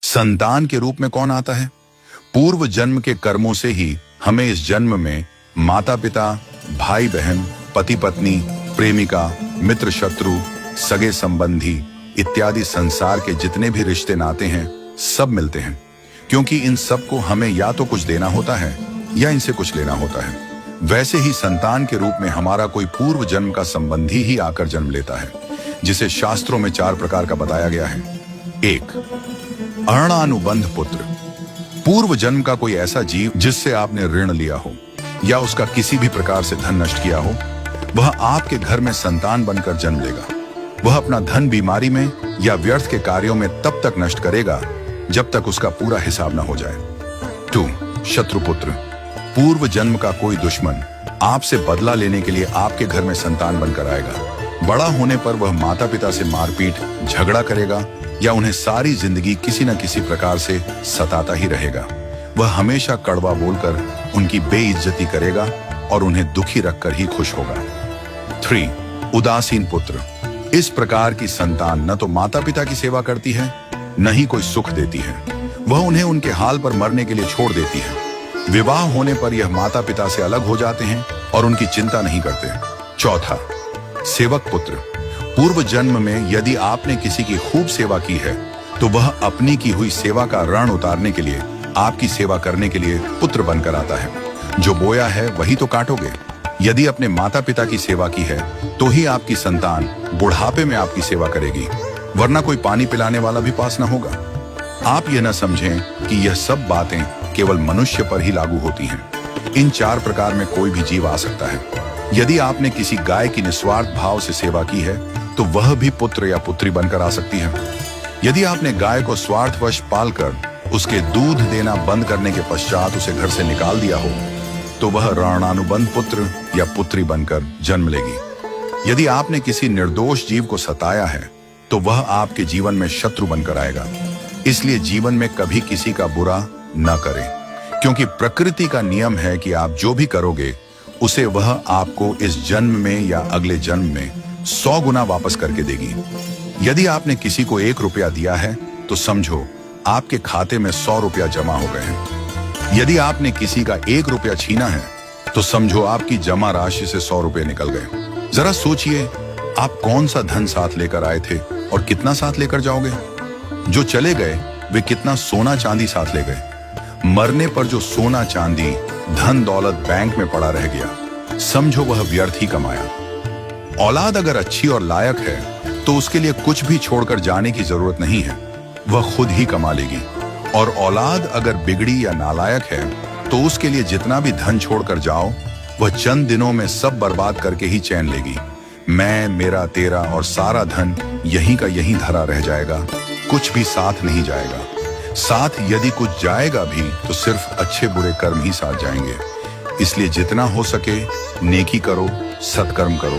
संतान के रूप में कौन आता है? पूर्व जन्म के कर्मों से ही हमें इस जन्म में माता पिता, भाई बहन, पति पत्नी, प्रेमिका, मित्र शत्रु, सगे संबंधी इत्यादि संसार के जितने भी रिश्ते नाते हैं सब मिलते हैं, क्योंकि इन सब को हमें या तो कुछ देना होता है या इनसे कुछ लेना होता है। वैसे ही संतान के रूप में हमारा कोई पूर्व जन्म का संबंधी ही आकर जन्म लेता है, जिसे शास्त्रों में 4 प्रकार का बताया गया है। 1. अणानुबंध पुत्र। पूर्व जन्म का कोई ऐसा जीव जिससे आपने ऋण लिया हो या उसका किसी भी प्रकार से धन नष्ट किया हो, वह आपके घर में संतान बनकर जन्म लेगा। वह अपना धन बीमारी में या व्यर्थ के कार्यों में तब तक नष्ट करेगा जब तक उसका पूरा हिसाब न हो जाए। 2. शत्रुपुत्र। पूर्व जन्म का कोई दुश्मन आपसे बदला लेने के लिए आपके घर में संतान बनकर आएगा। बड़ा होने पर वह माता पिता से मारपीट, झगड़ा करेगा या उन्हें सारी जिंदगी किसी न किसी प्रकार से सताता ही रहेगा। वह हमेशा कड़वा बोलकर उनकी बेइज्जती करेगा और उन्हें दुखी रखकर ही खुश होगा। 3. उदासीन पुत्र। इस प्रकार की संतान न तो माता पिता की सेवा करती है, न ही कोई सुख देती है। वह उन्हें उनके हाल पर मरने के लिए छोड़ देती है। विवाह होने पर यह माता पिता से अलग हो जाते हैं और उनकी चिंता नहीं करते। 4. सेवक पुत्र। पूर्व जन्म में यदि आपने किसी की खूब सेवा की है तो वह अपनी की हुई सेवा का ऋण उतारने के लिए आपकी सेवा करने के लिए पुत्र बनकर आता है। जो बोया है वही तो काटोगे। यदि अपने माता पिता की सेवा की है तो ही आपकी संतान बुढ़ापे में आपकी सेवा करेगी, वरना कोई पानी पिलाने वाला भी पास न होगा। आप यह न समझें कि यह सब बातें केवल मनुष्य पर ही लागू होती हैं। इन 4 प्रकार में कोई भी जीव आ सकता है। यदि आपने किसी गाय की निस्वार्थ भाव से सेवा की है तो वह भी पुत्र या पुत्री बनकर आ सकती है। यदि आपने गाय को स्वार्थवश पालकर उसके दूध देना बंद करने के पश्चात उसे घर से निकाल दिया हो तो वह ऋणानुबंध पुत्र या पुत्री बनकर जन्म लेगी। यदि आपने किसी निर्दोष जीव को सताया है तो वह आपके जीवन में शत्रु बनकर आएगा। इसलिए जीवन में कभी किसी का बुरा न करें, क्योंकि प्रकृति का नियम है कि आप जो भी करोगे उसे वह आपको इस जन्म में या अगले जन्म में 100 गुना वापस करके देगी। यदि आपने किसी को 1 रुपया दिया है तो समझो आपके खाते में 100 रुपया जमा हो गए हैं। यदि आपने किसी का 1 रुपया छीना है तो समझो आपकी जमा राशि से 100 रुपये निकल गए। जरा सोचिए, आप कौन सा धन साथ लेकर आए थे और कितना साथ लेकर जाओगे? जो चले गए वे कितना सोना चांदी साथ ले गए? मरने पर जो सोना चांदी धन दौलत बैंक में पड़ा रह गया, समझो वह व्यर्थ ही कमाया। औलाद अगर अच्छी और लायक है तो उसके लिए कुछ भी छोड़कर जाने की जरूरत नहीं है, वह खुद ही कमा लेगी। और औलाद अगर बिगड़ी या नालायक है तो उसके लिए जितना भी धन छोड़कर जाओ वह चंद दिनों में सब बर्बाद करके ही चैन लेगी। मैं, मेरा, तेरा और सारा धन यहीं का यहीं धरा रह जाएगा, कुछ भी साथ नहीं जाएगा। साथ यदि कुछ जाएगा भी तो सिर्फ अच्छे बुरे कर्म ही साथ जाएंगे। इसलिए जितना हो सके नेकी करो, सत्कर्म करो।